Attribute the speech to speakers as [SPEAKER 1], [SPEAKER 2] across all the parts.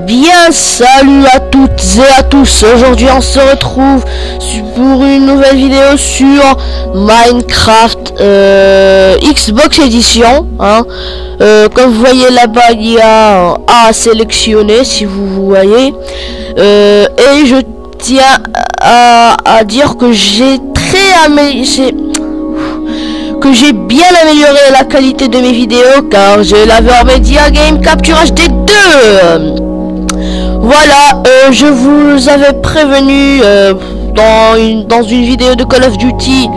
[SPEAKER 1] Bien, salut à toutes et à tous. Aujourd'hui on se retrouve pour une nouvelle vidéo sur Minecraft Xbox Edition, hein. Comme vous voyez là-bas, il y a un A à sélectionner, si vous voyez, et je tiens à dire que j'ai bien amélioré la qualité de mes vidéos, car j'ai la Media Game Capture HD 2. Voilà, je vous avais prévenu dans une vidéo de Call of Duty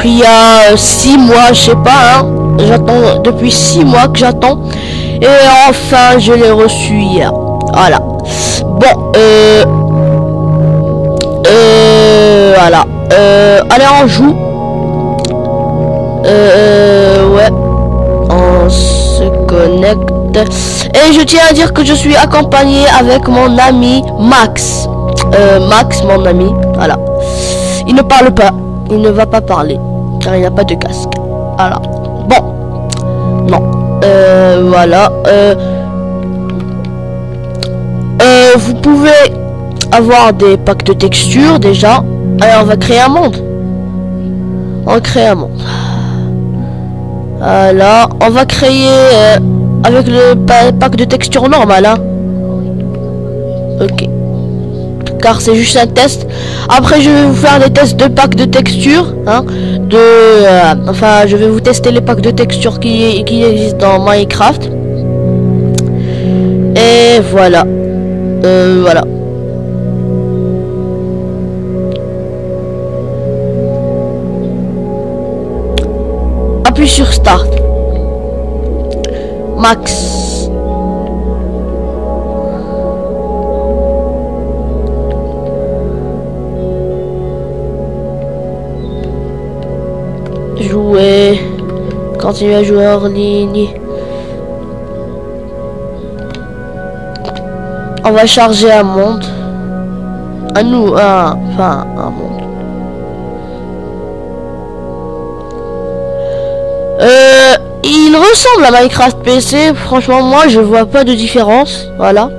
[SPEAKER 1] il y a 6 mois, je sais pas, hein. J'attends depuis 6 mois que j'attends, et enfin je l'ai reçu hier. Voilà. Bon, voilà. Allez, on joue. Ouais, on se connecte. Et je tiens à dire que je suis accompagné avec mon ami Max. Max, mon ami, voilà. Il ne parle pas, il ne va pas parler, car il n'a pas de casque. Voilà. Bon, non. Voilà. Vous pouvez avoir des packs de textures déjà. Alors, on va créer un monde. On crée un monde. Voilà, on va créer avec le pack de texture normal, hein. Ok, car c'est juste un test. Après je vais vous faire des tests de pack de texture, hein, enfin je vais vous tester les packs de texture qui existent dans Minecraft. Et voilà. Voilà. Appuie sur Start. Max. Jouer. Continuer à jouer hors ligne. On va charger un monde. Un monde. Il ressemble à Minecraft PC. Franchement, moi je vois pas de différence. Voilà.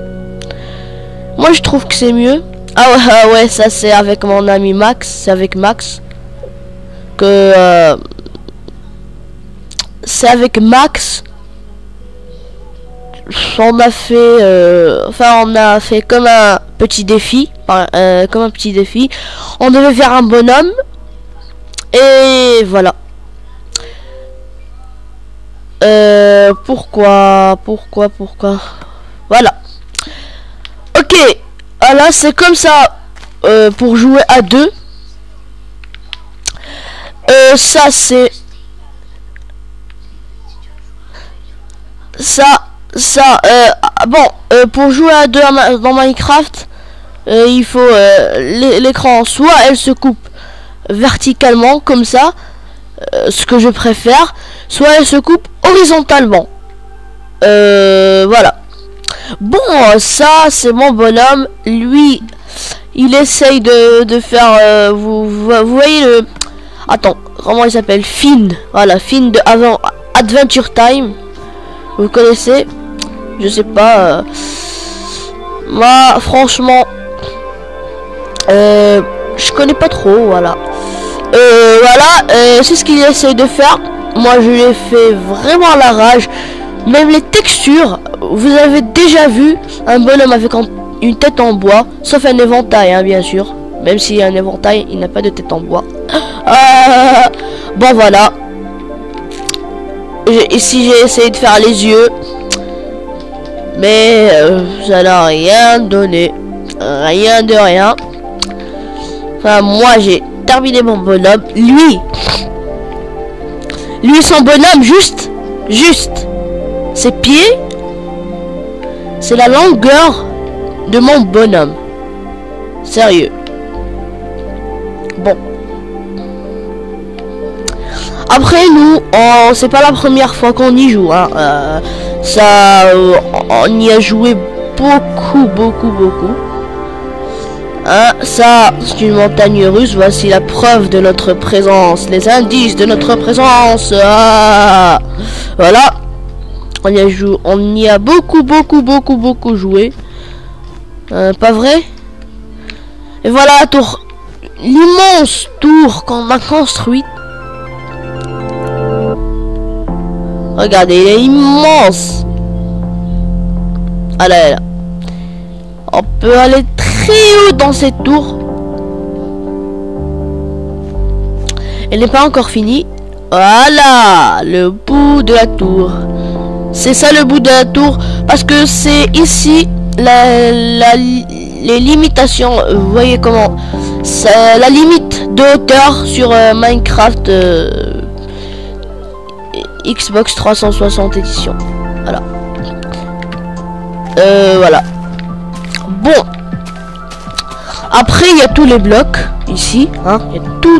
[SPEAKER 1] Moi je trouve que c'est mieux. Ah ouais, ça c'est avec mon ami Max. C'est avec Max que c'est avec Max. On a fait comme un petit défi. On devait faire un bonhomme. Et voilà. Pourquoi voilà. Ok, voilà, c'est comme ça pour jouer à deux. Ça c'est bon, pour jouer à deux dans Minecraft, il faut l'écran, soit elle se coupe verticalement comme ça, ce que je préfère, soit elle se coupe horizontalement. Voilà. Bon, ça c'est mon bonhomme. Lui, il essaye de faire vous voyez le... Attends, comment il s'appelle? Finn. Voilà, Finn de avant Adventure Time. Vous connaissez? Je sais pas. Moi, franchement, je connais pas trop. Voilà. Voilà, c'est ce qu'il essaye de faire. Moi je lui ai fait vraiment la rage. Même les textures, vous avez déjà vu un bonhomme avec une tête en bois, sauf un éventail, hein, bien sûr. Même s'il y a un éventail, il n'a pas de tête en bois. Bon voilà. Ici j'ai essayé de faire les yeux, mais ça n'a rien donné. Rien de rien. Enfin, moi j'ai terminé mon bonhomme. Lui son bonhomme, juste ses pieds, c'est la longueur de mon bonhomme. Sérieux. Bon. Après nous, c'est pas la première fois qu'on y joue, hein. On y a joué beaucoup. Hein, ça, c'est une montagne russe. Voici la preuve de notre présence, les indices de notre présence. Voilà. On y a beaucoup joué. Pas vrai? Et voilà la tour. L'immense tour qu'on a construite. Regardez, il est immense. Ah là, là. On peut aller très haut dans cette tour. Elle n'est pas encore finie. Voilà, le bout de la tour. C'est ça le bout de la tour. Parce que c'est ici les limitations. Vous voyez comment la limite de hauteur sur Minecraft Xbox 360 édition. Voilà. Voilà. Bon. Après, il y a tous les blocs ici. Hein. Il y a tout.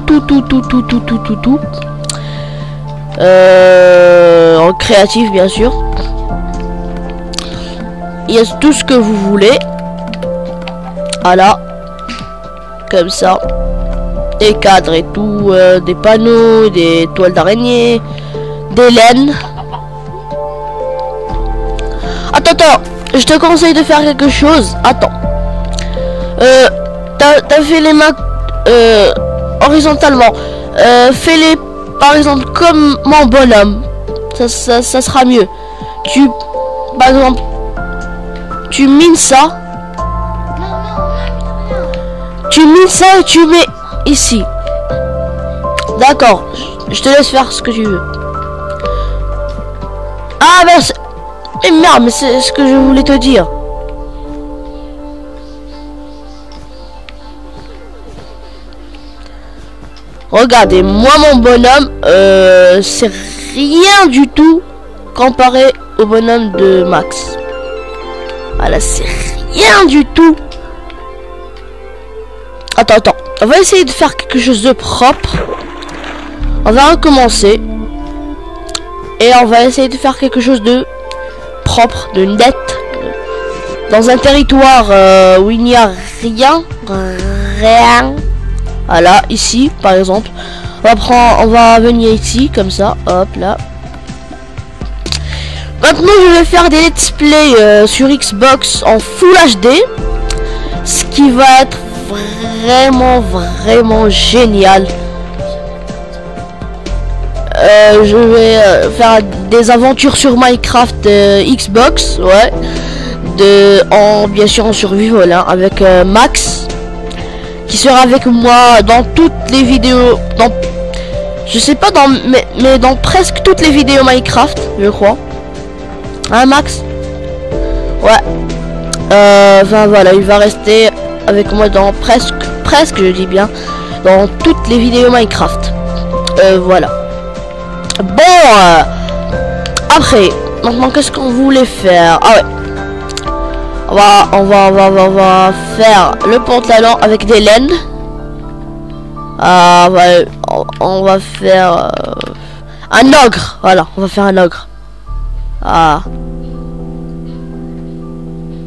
[SPEAKER 1] En créatif, bien sûr. Il y a tout ce que vous voulez. Voilà. Comme ça. Des cadres et tout. Des panneaux, des toiles d'araignée. Des laines. Attends. Je te conseille de faire quelque chose. Attends. T'as fait les mains horizontalement. Fais-les par exemple comme mon bonhomme. Ça sera mieux. Par exemple, tu mines ça. Tu mines ça et tu mets ici. D'accord. Je te laisse faire ce que tu veux. Ah ben, mais merde, mais c'est ce que je voulais te dire. Regardez, moi mon bonhomme, c'est rien du tout comparé au bonhomme de Max. Voilà, c'est rien du tout. Attends, on va essayer de faire quelque chose de propre. On va recommencer. Et on va essayer de faire quelque chose de propre, de net. Dans un territoire où il n'y a rien. Voilà, ici, par exemple. On va venir ici, comme ça. Hop, là. Maintenant, je vais faire des let's play sur Xbox en Full HD. Ce qui va être vraiment génial. Je vais faire des aventures sur Minecraft Xbox, ouais. Bien sûr en survival, hein, avec Max. Qui sera avec moi dans toutes les vidéos, je sais pas mais dans presque toutes les vidéos Minecraft, je crois. Hein, Max? Ouais. Enfin voilà, il va rester avec moi dans presque, je dis bien, dans toutes les vidéos Minecraft. Voilà. Bon. Après, maintenant qu'est-ce qu'on voulait faire? Ah ouais. On va faire le pantalon avec des laines. On va faire un ogre. Voilà, on va faire un ogre.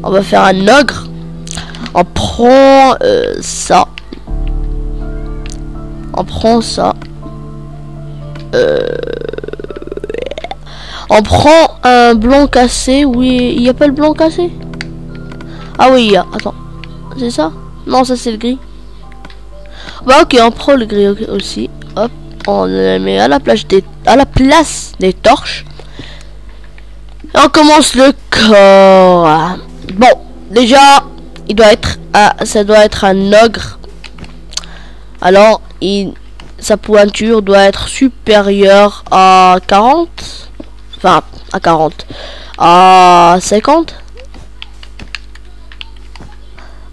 [SPEAKER 1] On va faire un ogre. On prend ça. On prend ça. On prend un blanc cassé. Oui, il n'y a pas le blanc cassé. Ah oui, il y a. Attends. C'est ça? Non, ça c'est le gris. Bah ok, on prend le gris aussi. Hop. On le met à la place des torches. Et on commence le corps. Bon, déjà, ça doit être un ogre. Alors, sa pointure doit être supérieure à 40. Enfin, à 40. À 50.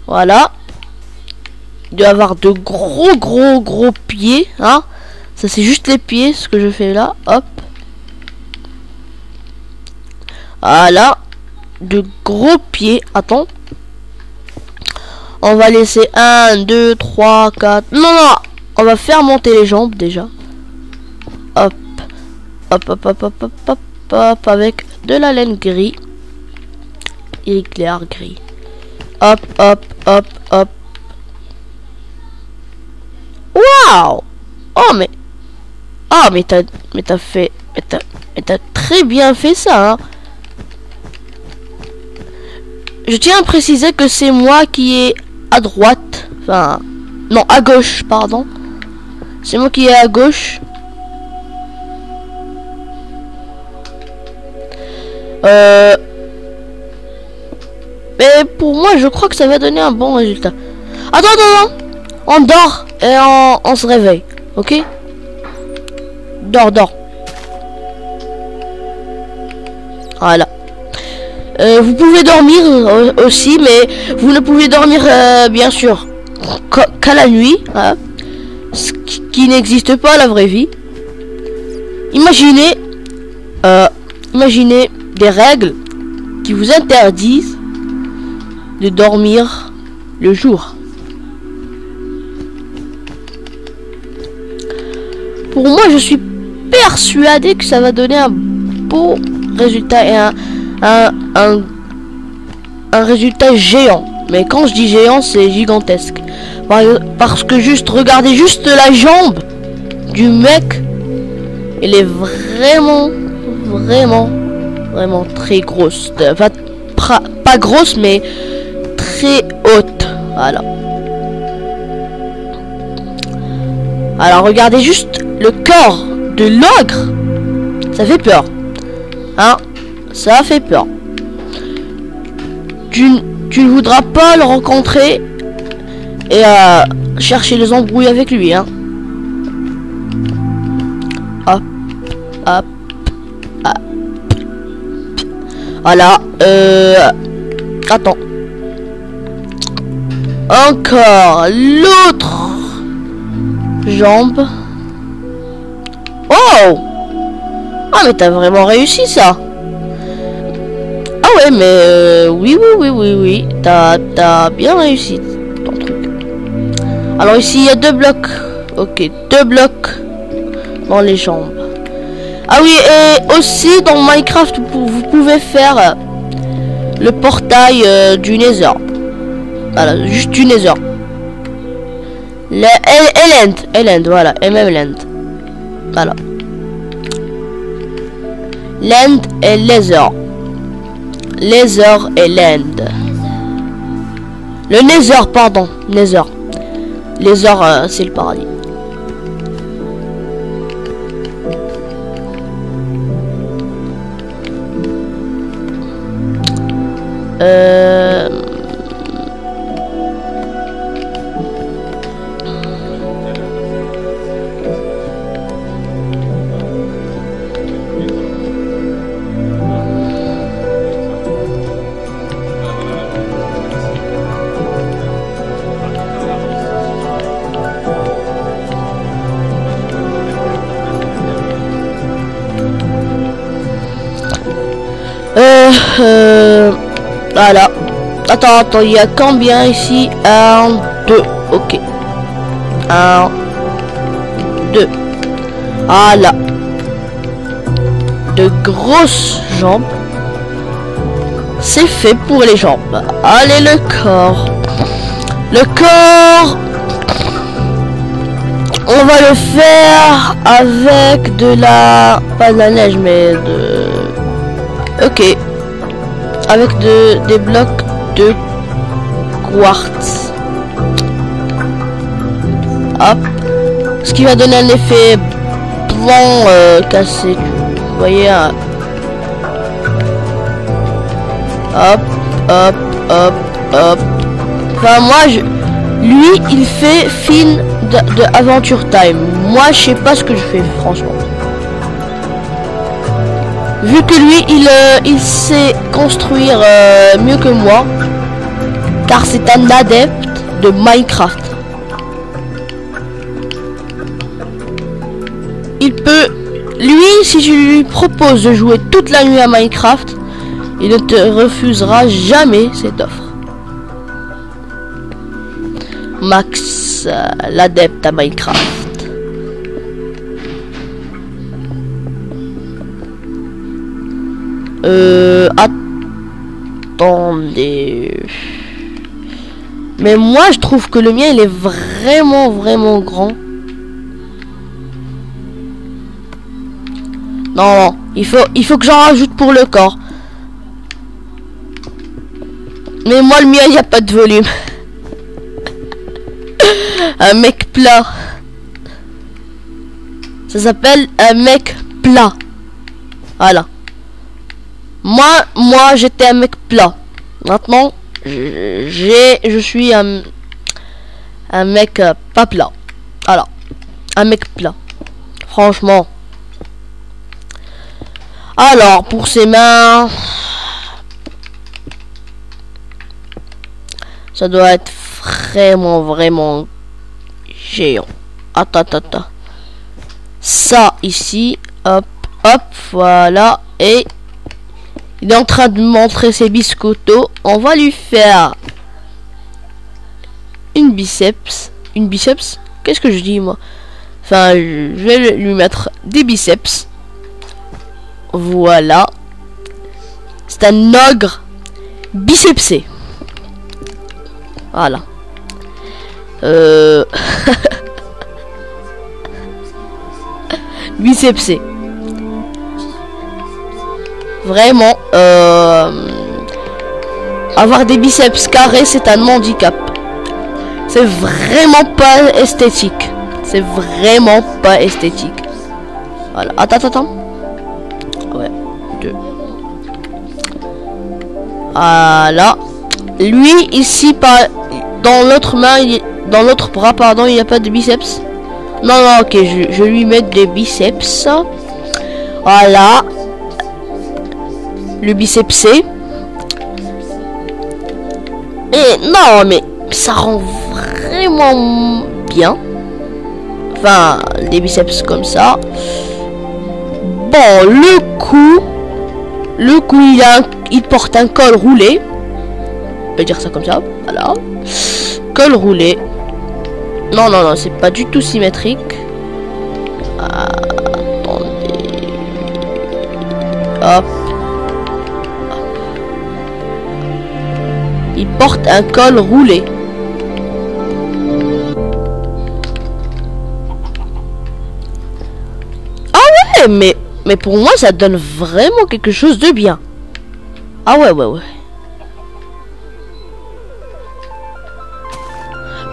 [SPEAKER 1] Voilà. Il doit avoir de gros pieds. Hein. Ça c'est juste les pieds, ce que je fais là. Hop. Voilà. De gros pieds. Attends. On va laisser 1, 2, 3, 4. Non. On va faire monter les jambes déjà. Hop. Hop. Avec de la laine gris. Éclair gris. Hop. Waouh! Mais t'as très bien fait ça, hein. je tiens à préciser que c'est moi qui est à droite. Enfin, non, à gauche, pardon. C'est moi qui est à gauche. Mais pour moi, je crois que ça va donner un bon résultat. Attends, attends, attends. On dort et on se réveille. Ok? Dors, dors. Voilà. Vous pouvez dormir aussi, mais vous ne pouvez dormir, bien sûr, qu'à la nuit. Hein, ce qui n'existe pas à la vraie vie. Imaginez, imaginez des règles qui vous interdisent de dormir le jour. Pour moi, je suis persuadé que ça va donner un beau résultat et un résultat géant. Mais quand je dis géant, c'est gigantesque. Parce que regardez juste la jambe du mec. Elle est vraiment très grosse. Enfin, pas grosse, mais très haute. Voilà. Alors regardez juste le corps de l'ogre. Ça fait peur. Hein? Ça fait peur. Tu ne voudras pas le rencontrer et chercher les embrouilles avec lui, hein. Hop, hop, hop. Voilà. Attends. Encore l'autre jambe. Oh! Ah mais t'as vraiment réussi ça. Ah ouais mais oui. T'as bien réussi ton truc. Alors ici il y a 2 blocs. Ok, 2 blocs dans les jambes. Ah oui, et aussi dans Minecraft vous pouvez faire le portail du Nether. Voilà, juste du Nether. End, voilà, Land. Voilà. Land et Nether. Nether et Land. Le Nether, pardon. Nether. Nether, c'est le paradis. Voilà. Attends, il y a combien ici? 1, 2, ok. 1, 2. Voilà. De grosses jambes. C'est fait pour les jambes. Allez, le corps. Le corps. On va le faire avec de la... Pas de la neige, mais de... Ok. Avec des blocs de quartz. Hop. Ce qui va donner un effet blanc cassé. Vous voyez, hein. Hop, hop, hop, hop. Enfin, moi, lui, il fait film de Adventure Time. Moi, je sais pas ce que je fais, franchement. Vu que lui, il sait construire mieux que moi. Car c'est un adepte de Minecraft. Il peut... Lui, si je lui propose de jouer toute la nuit à Minecraft, il ne te refusera jamais cette offre. Max, l'adepte à Minecraft. Attendez. Mais moi, je trouve que le mien, il est vraiment grand. Non, il faut que j'en rajoute pour le corps. Mais moi, le mien, il n'y a pas de volume. Un mec plat. Ça s'appelle un mec plat. Voilà. Moi, j'étais un mec plat. Maintenant, je suis un mec pas plat. Voilà. Un mec plat. Franchement. Alors, pour ses mains... Ça doit être vraiment géant. Attends. Ça, ici. Hop, voilà. Et... il est en train de montrer ses biscottos. On va lui faire... une biceps. Une biceps? Qu'est-ce que je dis, moi? Enfin, je vais lui mettre des biceps. Voilà. C'est un ogre bicepsé. Voilà. Bicepsé. Vraiment, avoir des biceps carrés, c'est un handicap. C'est vraiment pas esthétique. C'est vraiment pas esthétique. Voilà. Attends. Ouais. 2. Voilà. Lui, ici, pas dans l'autre main, dans l'autre bras, pardon, il n'y a pas de biceps. Non, ok, je lui mets des biceps. Voilà. Le bicepsé. Et non, mais ça rend vraiment bien. Enfin, des biceps comme ça. Bon, le cou, il porte un col roulé. On peut dire ça comme ça. Voilà. Col roulé. Non, c'est pas du tout symétrique. Attendez. Hop. Il porte un col roulé. Ah ouais, mais pour moi ça donne vraiment quelque chose de bien. Ah ouais.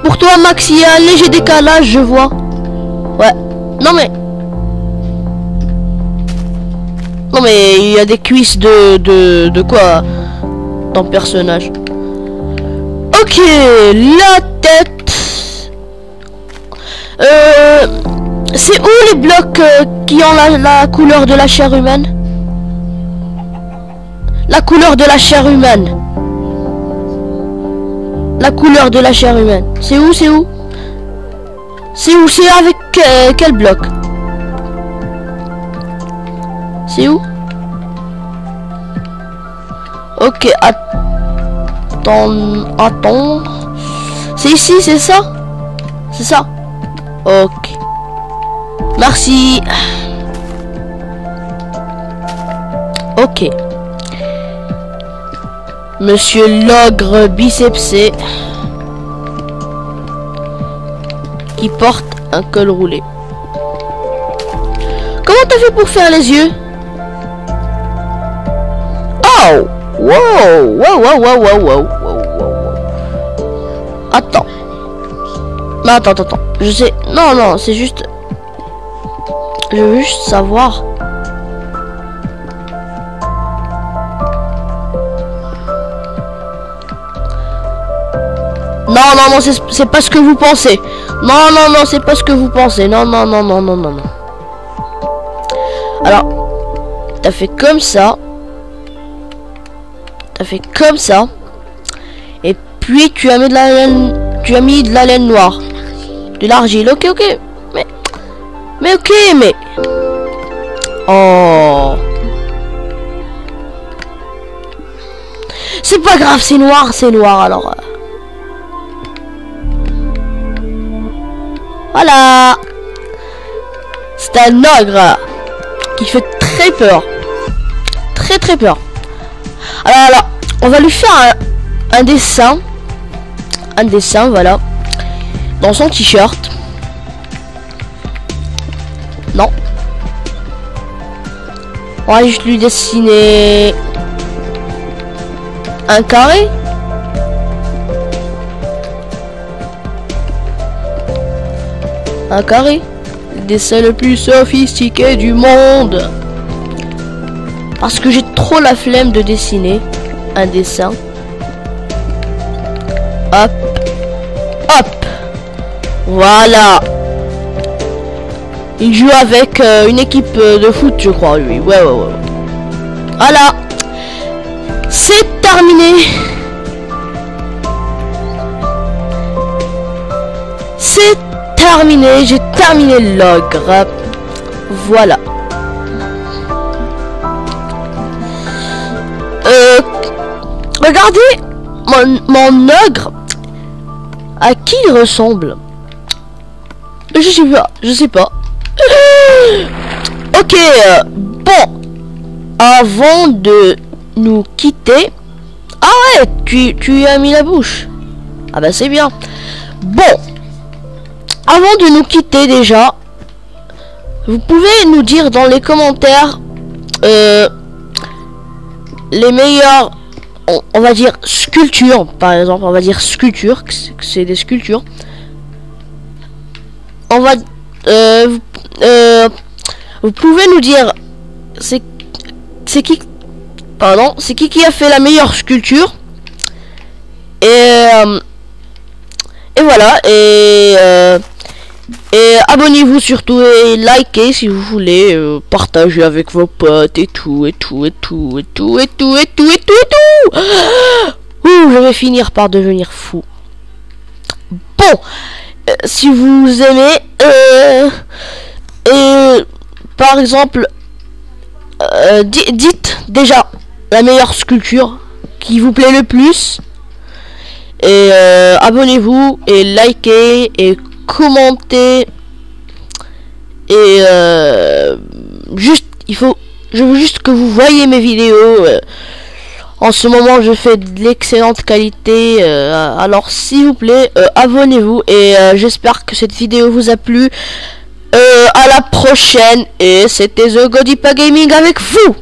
[SPEAKER 1] Pour toi, Max, il y a un léger décalage, je vois. Ouais. Non mais il y a des cuisses de quoi dans le personnage. Ok, la tête. C'est où les blocs qui ont la couleur de la chair humaine? La couleur de la chair humaine. La couleur de la chair humaine. C'est où? C'est avec quel bloc? C'est où? Ok, attends. C'est ici, c'est ça? C'est ça? Ok. Merci. Ok. Monsieur l'ogre bicepsé qui porte un col roulé. Comment t'as fait pour faire les yeux? Oh! Wow. Attends. Mais attends. Je sais. Non, c'est juste. Je veux juste savoir. Non, c'est pas ce que vous pensez. Non, c'est pas ce que vous pensez. Non. Alors, t'as fait comme ça. Et puis tu as mis de la laine. Tu as mis de la laine noire. De l'argile. Ok. Mais ok. Oh. C'est pas grave, c'est noir alors. Voilà. C'est un ogre qui fait très peur. Très peur. Alors, on va lui faire un dessin. Voilà. Dans son t-shirt. Non. On va juste lui dessiner un carré. un carré. Le dessin le plus sophistiqué du monde. Parce que j'ai trop la flemme de dessiner un dessin. Hop. Hop. Voilà. Il joue avec une équipe de foot, je crois, lui. Ouais. Voilà. C'est terminé. C'est terminé. J'ai terminé l'ogre. Voilà. Regardez mon ogre. À qui il ressemble? Je sais pas. Ok, bon. Avant de nous quitter... Ah ouais, tu y as mis la bouche. Ah bah c'est bien. Bon. Avant de nous quitter déjà, vous pouvez nous dire dans les commentaires les meilleures, on va dire sculptures, par exemple, on va dire sculptures, que c'est des sculptures. On va vous pouvez nous dire c'est qui, pardon, c'est qui a fait la meilleure sculpture, et voilà, et abonnez-vous surtout et likez si vous voulez, partagez avec vos potes et tout. Ouh, je vais finir par devenir fou. Bon, si vous aimez, par exemple, dites déjà la meilleure sculpture qui vous plaît le plus, et abonnez-vous et likez et commentez, et je veux juste que vous voyez mes vidéos. En ce moment je fais de l'excellente qualité, alors s'il vous plaît, abonnez-vous, et j'espère que cette vidéo vous a plu. À la prochaine, et c'était The Godipa Gaming avec vous.